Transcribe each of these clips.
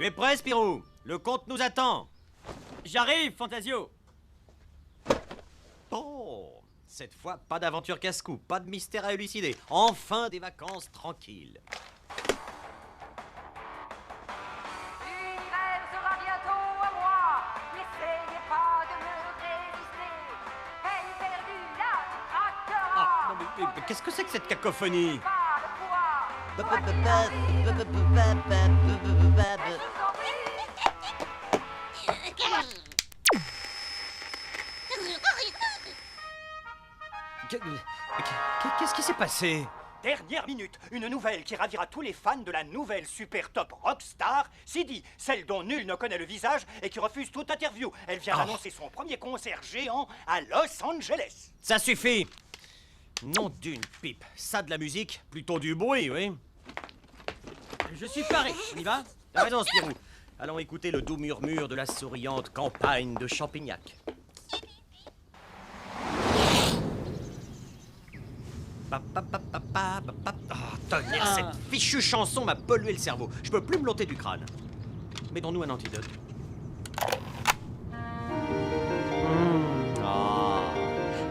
Tu es prêt, Spirou? Le comte nous attend. J'arrive, Fantasio. Oh, cette fois, pas d'aventure casse-cou, pas de mystère à élucider. Enfin, des vacances tranquilles. L'hiver sera bientôt à moi. N'essayez pas de me résister. Peine perdue, là, tu craqueras. Ah, non, mais qu'est-ce que c'est que cette cacophonie? Pas le poids. Quoi qu'il arrive, je vous en prie. Qu'est-ce qui s'est passé? Dernière minute, une nouvelle qui ravira tous les fans de la nouvelle super top rockstar, Sidi, celle dont nul ne connaît le visage et qui refuse toute interview. Elle vient d'annoncer son premier concert géant à Los Angeles. Ça suffit. Nom d'une pipe. Ça de la musique, plutôt du bruit, oui. Je suis paré. On y va? T'as raison, Spirou. Allons écouter le doux murmure de la souriante campagne de Champignac. Ah, tonnerre, cette fichue chanson m'a pollué le cerveau. Je peux plus me l'ôter du crâne. Mettons-nous un antidote. Ah,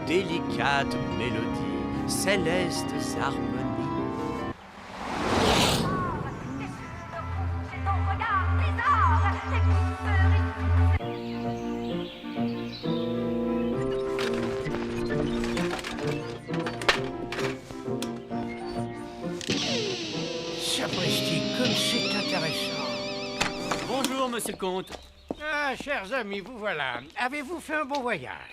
délicate mélodie, célestes harmonies. C'est ton regard bizarre. C'est Sapristi, comme c'est intéressant. Bonjour, monsieur le comte. Ah, chers amis, vous voilà. Avez-vous fait un bon voyage?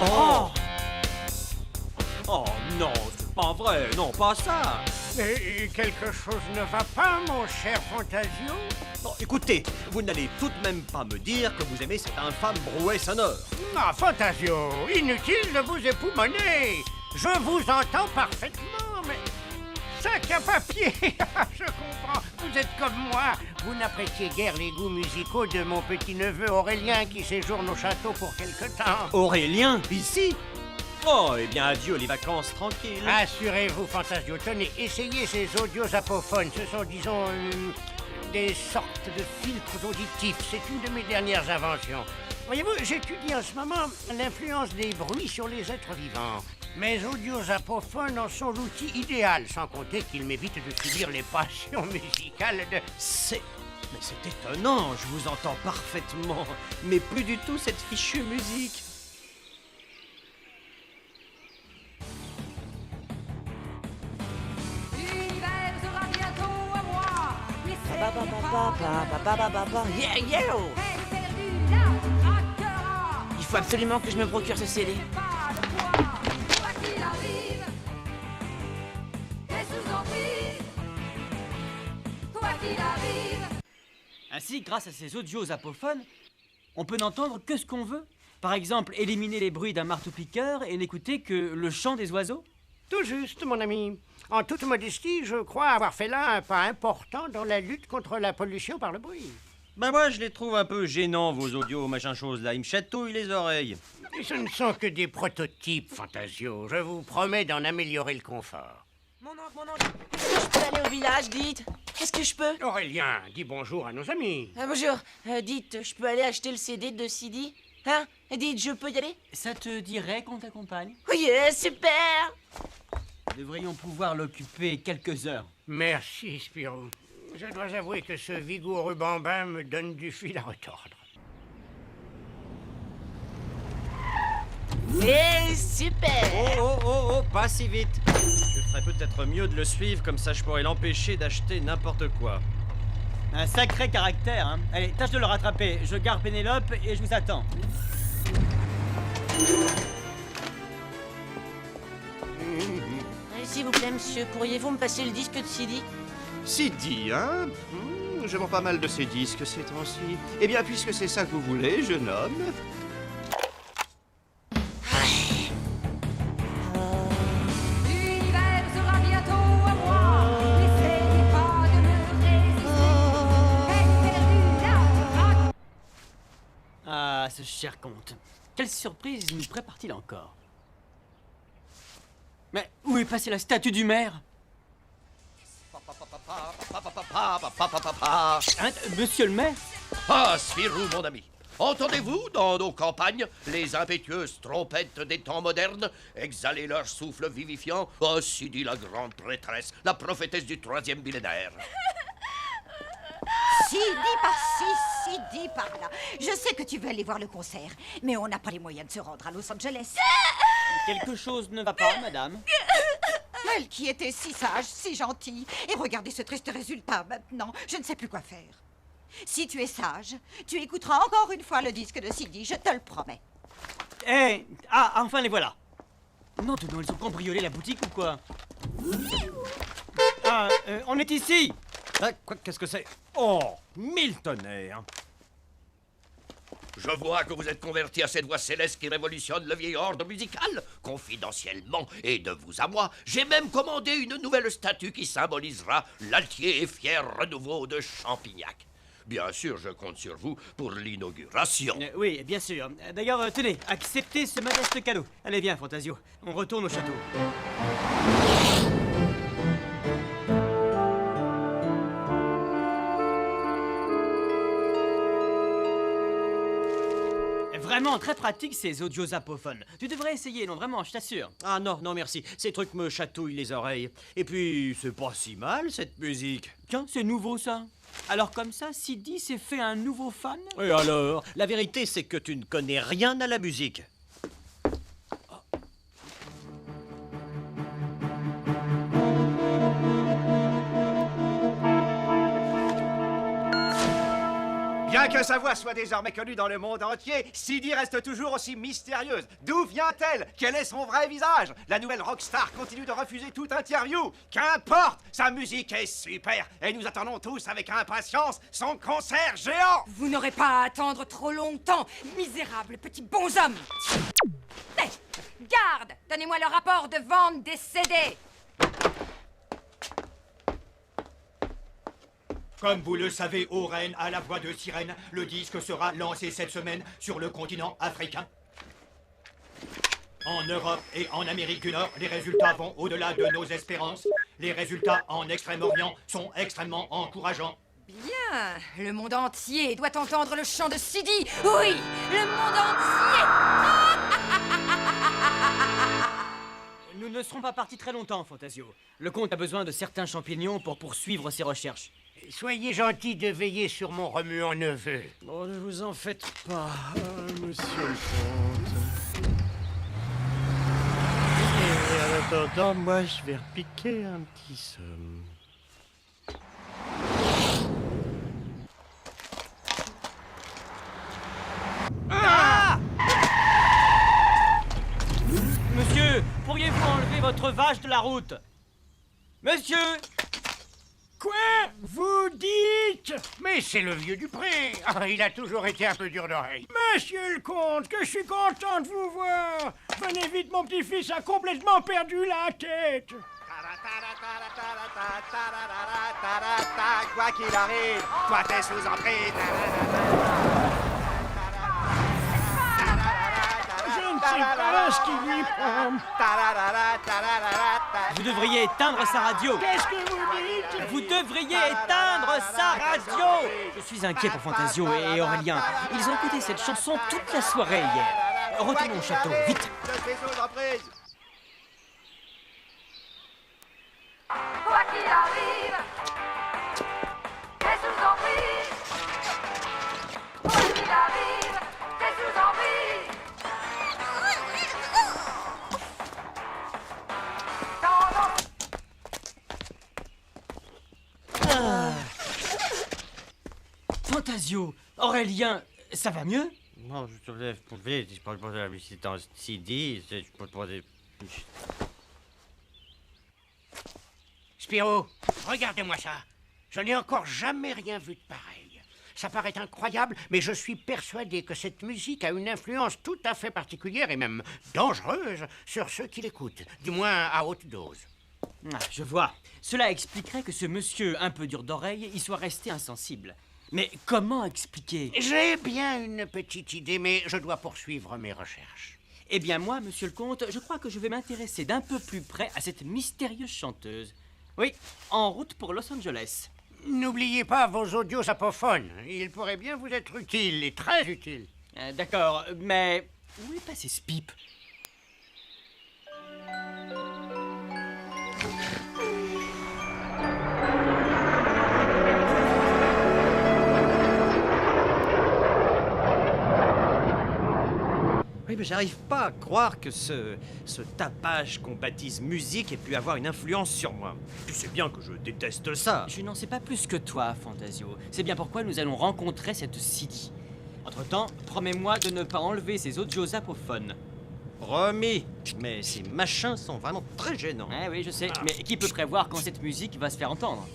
Oh! Oh non, c'est pas vrai, non, pas ça. Et quelque chose ne va pas, mon cher Fantasio? Bon, écoutez, vous n'allez tout de même pas me dire que vous aimez cet infâme brouet sonore. Ah, Fantasio, inutile de vous époumoner. Je vous entends parfaitement, mais... Sac à papier. Je comprends, vous êtes comme moi. Vous n'appréciez guère les goûts musicaux de mon petit-neveu Aurélien qui séjourne au château pour quelque temps. Aurélien, ici? Oh, eh bien, adieu les vacances tranquilles. Assurez-vous, Fantasio, tenez, essayez ces audios apophones. Ce sont, disons, des sortes de filtres auditifs. C'est une de mes dernières inventions. Voyez-vous, j'étudie en ce moment l'influence des bruits sur les êtres vivants. Mes audios apophones en sont l'outil idéal, sans compter qu'ils m'évitent de subir les passions musicales de... Mais c'est étonnant, je vous entends parfaitement. Mais plus du tout cette fichue musique. l'hiver sera bientôt à moi. N'essayez pas de Yeah, yeah! peine perdue, là, tu craqueras. Il faut absolument que je me procure ce CD. Pas le poids. Quoi qu'il arrive, et sous emprise. Quoi qu'il arrive. Ainsi, grâce à ces audios apophones, on peut n'entendre que ce qu'on veut. Par exemple, éliminer les bruits d'un marteau-piqueur et n'écouter que le chant des oiseaux. Tout juste, mon ami. En toute modestie, je crois avoir fait là un pas important dans la lutte contre la pollution par le bruit. Ben moi, je les trouve un peu gênants, vos audios, machin chose là. Ils me chatouillent les oreilles. Et ce ne sont que des prototypes, Fantasio. Je vous promets d'en améliorer le confort. Mon oncle, est-ce que je peux aller au village, dites? Est-ce que je peux? Aurélien, dis bonjour à nos amis. Bonjour, dites, je peux aller acheter le CD de Sidi? Hein? Dites, je peux y aller? Ça te dirait qu'on t'accompagne? Oui, super! Nous devrions pouvoir l'occuper quelques heures. Merci, Spirou. Je dois avouer que ce vigoureux bambin me donne du fil à retordre. Et super! Oh, pas si vite. Je ferais peut-être mieux de le suivre, comme ça je pourrais l'empêcher d'acheter n'importe quoi. Un sacré caractère, hein. Allez, tâche de le rattraper. Je garde Pénélope et je vous attends. S'il vous plaît, monsieur, pourriez-vous me passer le disque de Sidi? Sidi, hein? Je vends pas mal de ces disques ces temps-ci. Eh bien, puisque c'est ça que vous voulez, jeune homme... L'hiver sera bientôt à moi. N'essayez pas de me résister. Peine perdue, là, tu craques. Ah, ce cher comte. Quelle surprise nous prépare-t-il encore? Mais où est passée la statue du maire? Hein, monsieur le maire? Ah, Spirou, mon ami. Entendez-vous, dans nos campagnes, les impétueuses trompettes des temps modernes exhaler leur souffle vivifiant? Oh, Sidi, la grande prêtresse, la prophétesse du 3e millénaire. Sidi par-ci, Sidi par-là. Je sais que tu veux aller voir le concert, mais on n'a pas les moyens de se rendre à Los Angeles. Quelque chose ne va pas, madame? Elle qui était si sage, si gentille. Et regardez ce triste résultat maintenant. Je ne sais plus quoi faire. Si tu es sage, tu écouteras encore une fois le disque de Sidi, je te le promets. Eh, ah, enfin les voilà. Non, non, ils ont cambriolé la boutique ou quoi? Ah, on est ici. Ah, quoi, qu'est-ce que c'est? Oh, mille tonnerres! Je vois que vous êtes converti à cette voix céleste qui révolutionne le vieil ordre musical. Confidentiellement, et de vous à moi, j'ai même commandé une nouvelle statue qui symbolisera l'altier et fier renouveau de Champignac. Bien sûr, je compte sur vous pour l'inauguration. Oui, bien sûr. D'ailleurs, tenez, acceptez ce modeste cadeau. Allez, viens, Fantasio. On retourne au château. Vraiment très pratique ces audiosapophones. Tu devrais essayer, non, vraiment, je t'assure. Ah non, non merci, ces trucs me chatouillent les oreilles. Et puis, c'est pas si mal cette musique. Tiens, c'est nouveau ça. Alors comme ça, Sidi s'est fait un nouveau fan? Et alors? La vérité, c'est que tu ne connais rien à la musique. Bien que sa voix soit désormais connue dans le monde entier, Sidi reste toujours aussi mystérieuse. D'où vient-elle? Quel est son vrai visage? La nouvelle rockstar continue de refuser toute interview. Qu'importe, sa musique est super et nous attendons tous avec impatience son concert géant. Vous n'aurez pas à attendre trop longtemps, misérable petit bonhomme. Hey, garde, donnez-moi le rapport de vente des CD. Comme vous le savez, ô reine, à la voix de sirène, le disque sera lancé cette semaine sur le continent africain. En Europe et en Amérique du Nord, les résultats vont au-delà de nos espérances. Les résultats en Extrême-Orient sont extrêmement encourageants. Bien, le monde entier doit entendre le chant de Sidi. Oui, le monde entier. Nous ne serons pas partis très longtemps, Fantasio. Le comte a besoin de certains champignons pour poursuivre ses recherches. Soyez gentil de veiller sur mon remuant neveu. Oh, ne vous en faites pas, monsieur le comte. Et en attendant, moi, je vais repiquer un petit somme. Ah! Monsieur, pourriez-vous enlever votre vache de la route? Monsieur! Quoi? Vous dites? Mais c'est le vieux Dupré. Ah, il a toujours été un peu dur d'oreille. Monsieur le comte, que je suis content de vous voir. Venez vite, mon petit-fils a complètement perdu la tête. Quoi qu'il arrive, toi t'es sous emprise. Je ne sais pas ce qui lui prend. Vous devriez éteindre sa radio. Qu'est-ce que vous dites? Vous devriez éteindre sa radio. Je suis inquiet pour Fantasio et Aurélien. Ils ont écouté cette chanson toute la soirée hier. Retournons au château, vite. Je suis sous emprise. Quoi qu'il arrive, t'es sous emprise. Quoi qu'il arrive, t'es sous emprise. Fantasio, Aurélien, ça va mieux? Non, je te lève pour vite, je parle pas de la visite en CD, je peux pas des... Spiro, regardez-moi ça. Je n'ai encore jamais rien vu de pareil. Ça paraît incroyable, mais je suis persuadé que cette musique a une influence tout à fait particulière et même dangereuse sur ceux qui l'écoutent, du moins à haute dose. Ah, je vois. Cela expliquerait que ce monsieur un peu dur d'oreille y soit resté insensible. Mais comment expliquer? J'ai bien une petite idée, mais je dois poursuivre mes recherches. Eh bien moi, monsieur le comte, je crois que je vais m'intéresser d'un peu plus près à cette mystérieuse chanteuse. Oui, en route pour Los Angeles. N'oubliez pas vos audios apophones. Ils pourraient bien vous être utiles, et très utiles. D'accord, mais où est passé ce pipe? Oui, mais j'arrive pas à croire que ce tapage qu'on baptise musique ait pu avoir une influence sur moi. Tu sais bien que je déteste ça. Je n'en sais pas plus que toi, Fantasio. C'est bien pourquoi nous allons rencontrer cette Sidi. Entre-temps, promets-moi de ne pas enlever ces audios apophones. Promis. Mais ces machins sont vraiment très gênants. Ah oui, je sais, mais qui peut prévoir quand cette musique va se faire entendre?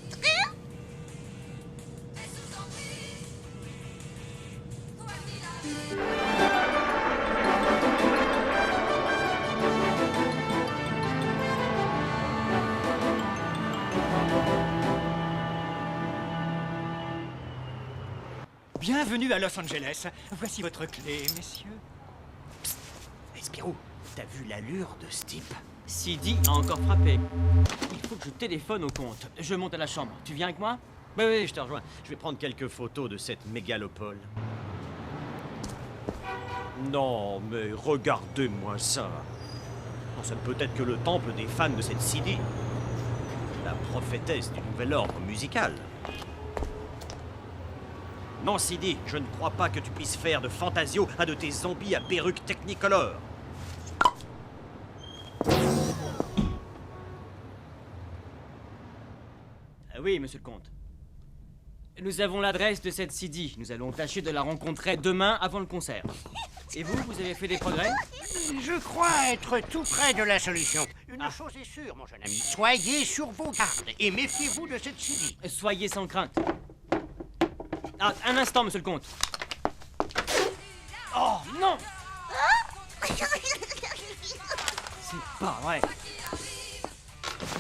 Bienvenue à Los Angeles. Voici votre clé, messieurs. Psst. Hey, Spirou, t'as vu l'allure de ce type? Sidi a encore frappé. Il faut que je téléphone au comte. Je monte à la chambre. Tu viens avec moi? Oui, je te rejoins. Je vais prendre quelques photos de cette mégalopole. Non, mais regardez-moi ça. Non, c'est peut-être que le temple des fans de cette Sidi. La prophétesse du nouvel ordre musical. Non, Sidi, je ne crois pas que tu puisses faire de Fantasio un de tes zombies à perruque technicolor. Oui, monsieur le comte. Nous avons l'adresse de cette Sidi. Nous allons tâcher de la rencontrer demain avant le concert. Et vous avez fait des progrès? Je crois être tout près de la solution. Une chose est sûre, mon jeune ami. Soyez sur vos gardes et méfiez-vous de cette Sidi. Soyez sans crainte. Ah, un instant, monsieur le comte. Oh, non! C'est pas vrai.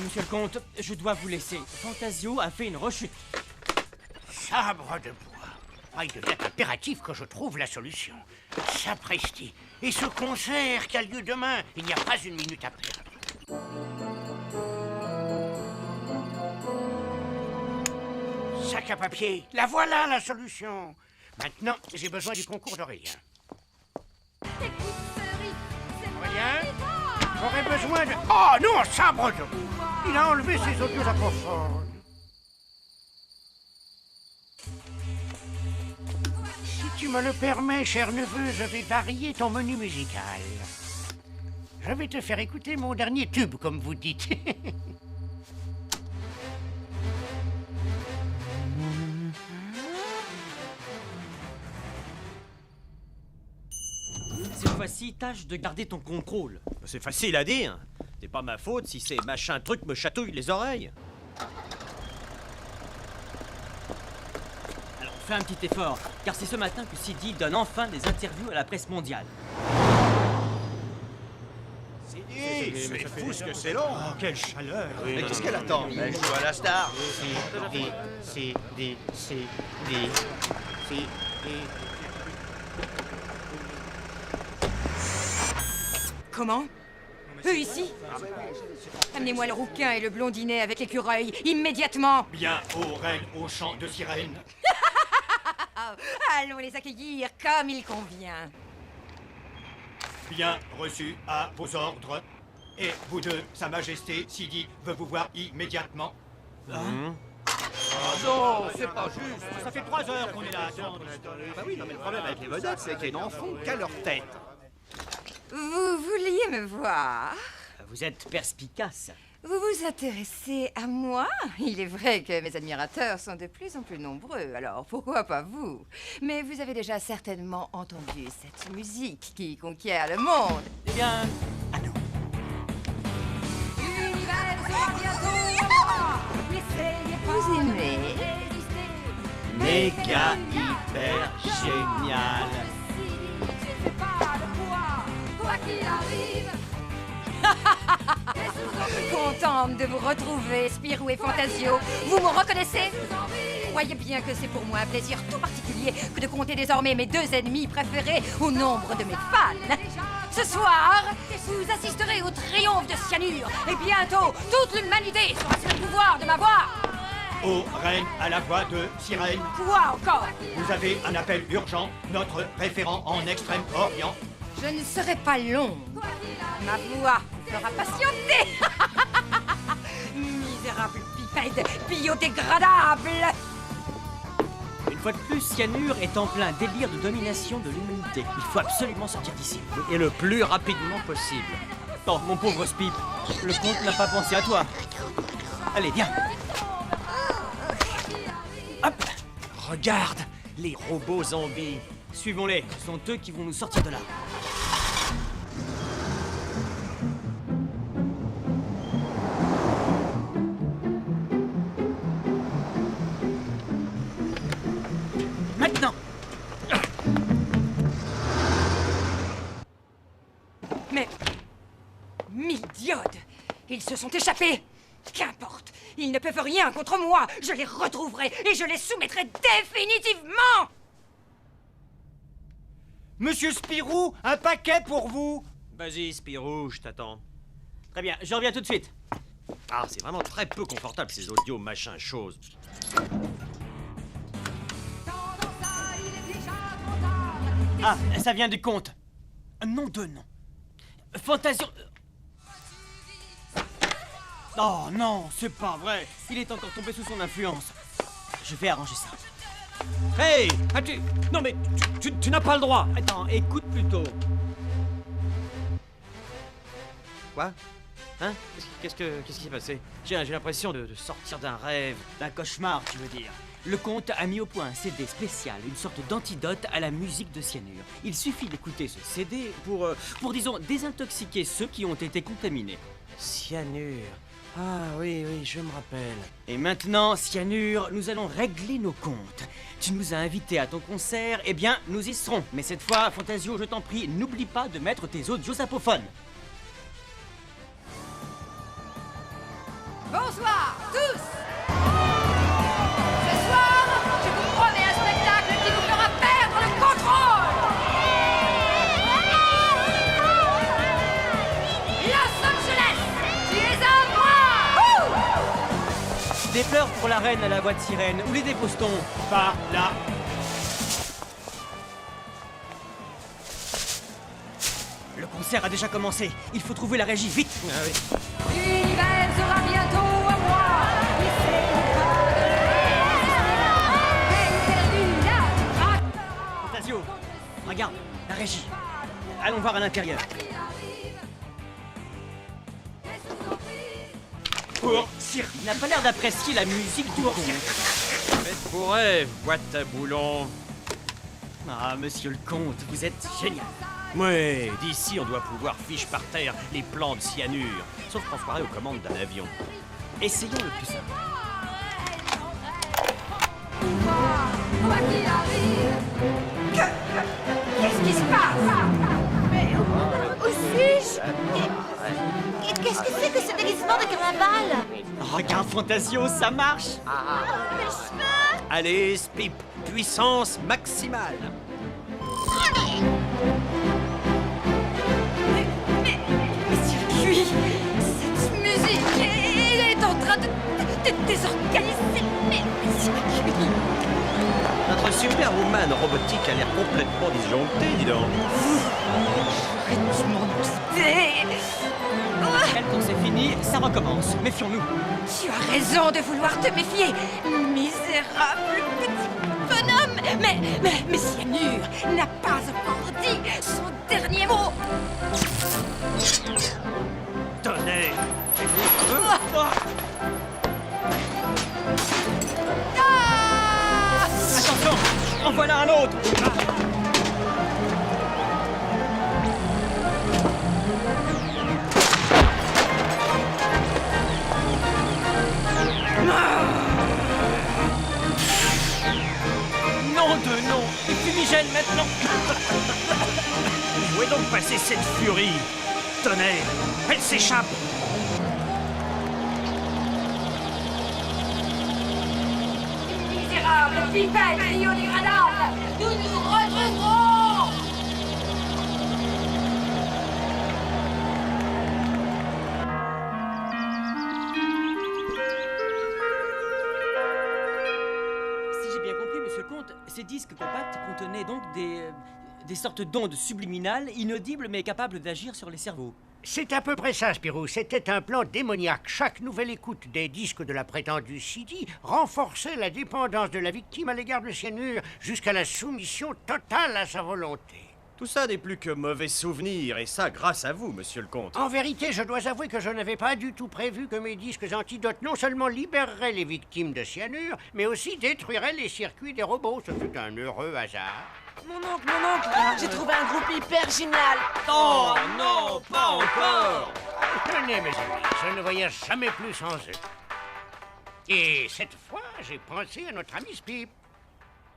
Monsieur le comte, je dois vous laisser. Fantasio a fait une rechute. Sabre de bois. Il devient impératif que je trouve la solution. Sapristi. Et ce concert qui a lieu demain, il n'y a pas une minute à perdre. Sac à papier, la voilà la solution. Maintenant, j'ai besoin du concours d'Aurélien. Aurélien, j'aurais besoin de... Oh non, sabre de bois. Il a enlevé ses audios apophones. Si tu me le permets, cher neveu, je vais varier ton menu musical. Je vais te faire écouter mon dernier tube, comme vous dites. Cette fois-ci, tâche de garder ton contrôle. C'est facile à dire. C'est pas ma faute si ces machins trucs me chatouillent les oreilles. Alors, fais un petit effort, car c'est ce matin que Sidi donne enfin des interviews à la presse mondiale. C'est fou ce que c'est long. Oh, quelle chaleur. Mais qu'est-ce qu'elle attend? Elle joue à la star. Comment? Eux ici? Amenez-moi le rouquin et le blondinet avec l'écureuil, immédiatement! Bien au règne au chant de sirène. Allons les accueillir comme il convient. Bien reçu à vos ordres. Et vous deux, Sa Majesté Sidi veut vous voir immédiatement. Non, c'est pas juste. Ça fait 3 heures qu'on est là à attendre. Bah oui, non, mais le problème avec les vedettes, c'est qu'ils n'en font qu'à leur tête. Vous vouliez me voir? Vous êtes perspicace. Vous vous intéressez à moi? Il est vrai que mes admirateurs sont de plus en plus nombreux, alors pourquoi pas vous? Mais vous avez déjà certainement entendu cette musique qui conquiert le monde. Eh bien, à nous. L'univers sera bientôt à moi. N'essayez pas. Vous aimez? Méga hyper génial. Tu fais pas le poids, quoi qu'il arrive. Contente de vous retrouver, Spirou et Fantasio. Vous me reconnaissez? Croyez bien que c'est pour moi un plaisir tout particulier que de compter désormais mes deux ennemis préférés au nombre de mes fans. Ce soir, vous assisterez au triomphe de Cyanure et bientôt toute l'humanité sera sous le pouvoir de ma voix. Aux reines à la voix de sirène. Quoi encore? Vous avez un appel urgent, notre référent en Extrême-Orient. Je ne serai pas longue. Ma voix fera patienter. Misérable bipède biodégradable. Une fois de plus, Cyanure est en plein délire de domination de l'humanité. Il faut absolument sortir d'ici. Et le plus rapidement possible. Oh, mon pauvre Spip, le comte n'a pas pensé à toi. Allez, viens. Hop. Regarde, les robots zombies. Suivons-les, ce sont eux qui vont nous sortir de là. Maintenant. Mais... mille diodes! Ils se sont échappés! Qu'importe! Ils ne peuvent rien contre moi! Je les retrouverai et je les soumettrai définitivement! Monsieur Spirou, un paquet pour vous. Vas-y, Spirou, je t'attends. Très bien, je reviens tout de suite. Ah, c'est vraiment très peu confortable ces audios machin chose. Ah, ça vient du comte. Nom de nom. Fantasio... Oh non, c'est pas vrai. Il est encore tombé sous son influence. Je vais arranger ça. Hey, non mais tu n'as pas le droit. Attends, écoute plutôt. Quoi? Hein? Qu'est-ce qui s'est passé? J'ai l'impression de sortir d'un rêve. D'un cauchemar, tu veux dire. Le comte a mis au point un CD spécial, une sorte d'antidote à la musique de Cyanure. Il suffit d'écouter ce CD pour, disons, désintoxiquer ceux qui ont été contaminés. Cyanure. Ah oui, je me rappelle. Et maintenant, Cyanure, nous allons régler nos comptes. Tu nous as invités à ton concert, eh bien, nous y serons. Mais cette fois, Fantasio, je t'en prie, n'oublie pas de mettre tes audios sapophones. Bonsoir, tous! Ce soir, je vous promets un spectacle qui vous fera perdre le contrôle! Los Angeles, tu es à moi! Des pleurs pour la reine à la voix de sirène. Où les dépose-t-on? Par là. Le concert a déjà commencé. Il faut trouver la régie, vite! Ah oui. L'univers sera bientôt à moi! Et c'est pas de la Fantasio, regarde, la régie. Allons voir à l'intérieur. Oh, Il n'a pas l'air d'apprécier la musique du conte. faites pour rêve, boîte à boulons. Ah, monsieur le comte, vous êtes génial. Ouais, d'ici on doit pouvoir fiche par terre les plans de cyanure. Sauf qu'on se croirait aux commandes d'un avion. Essayons le plus simple. Quoi qu'il arrive! Qu'est-ce qui se passe? Mais où suis-je? Qu'est-ce que c'est que ce déguisement de carnaval? Regarde, Fantasio, ça marche. Mes cheveux! Allez, Spip, puissance maximale. Mais circuit! Cette musique est en train de désorganiser mes circuits! Notre Superwoman robotique a l'air complètement disjonctée, dis donc. Arrête de m'en quitter! Quand c'est fini, ça recommence. Méfions-nous. Tu as raison de vouloir te méfier, misérable petit bonhomme! Mais Cyanure n'a pas encore dit son dernier mot! Tenez. Ah! Attention, en voilà un autre. Nom de nom, les fumigènes maintenant. Où est donc passée cette furie? Tenez, elle s'échappe. Misérable pipette biodégradable! Nous nous retrouverons! Ces disques compacts contenaient donc des sortes d'ondes subliminales, inaudibles mais capables d'agir sur les cerveaux. C'est à peu près ça, Spirou. C'était un plan démoniaque. Chaque nouvelle écoute des disques de la prétendue CD renforçait la dépendance de la victime à l'égard de Cyanure jusqu'à la soumission totale à sa volonté. Tout ça n'est plus que mauvais souvenirs, et ça grâce à vous, monsieur le comte. En vérité, je dois avouer que je n'avais pas du tout prévu que mes disques antidotes non seulement libéreraient les victimes de cyanure, mais aussi détruiraient les circuits des robots. Ce fut un heureux hasard. Mon oncle, j'ai trouvé un groupe hyper génial. Oh non, pas encore! Tenez, mes amis, je ne voyage jamais plus sans eux. Et cette fois, j'ai pensé à notre ami Spip.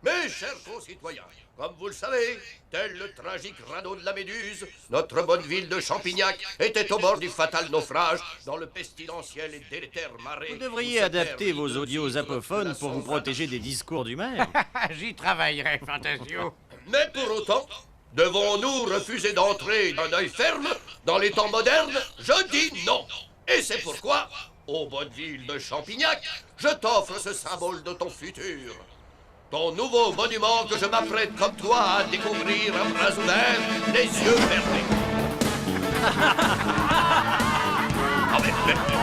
Mes chers concitoyens, comme vous le savez, tel le tragique radeau de la Méduse, notre bonne ville de Champignac était au bord du fatal naufrage dans le pestilentiel et délétère marais. Vous devriez adapter vos audios apophones pour vous protéger des discours du maire. J'y travaillerai, Fantasio. Mais pour autant, devons-nous refuser d'entrer d'un œil ferme dans les temps modernes? Je dis non. Et c'est pourquoi, ô bonne ville de Champignac, je t'offre ce symbole de ton futur. Ton nouveau monument que je m'apprête comme toi à découvrir à bras ouverts, les yeux fermés. Ah, mais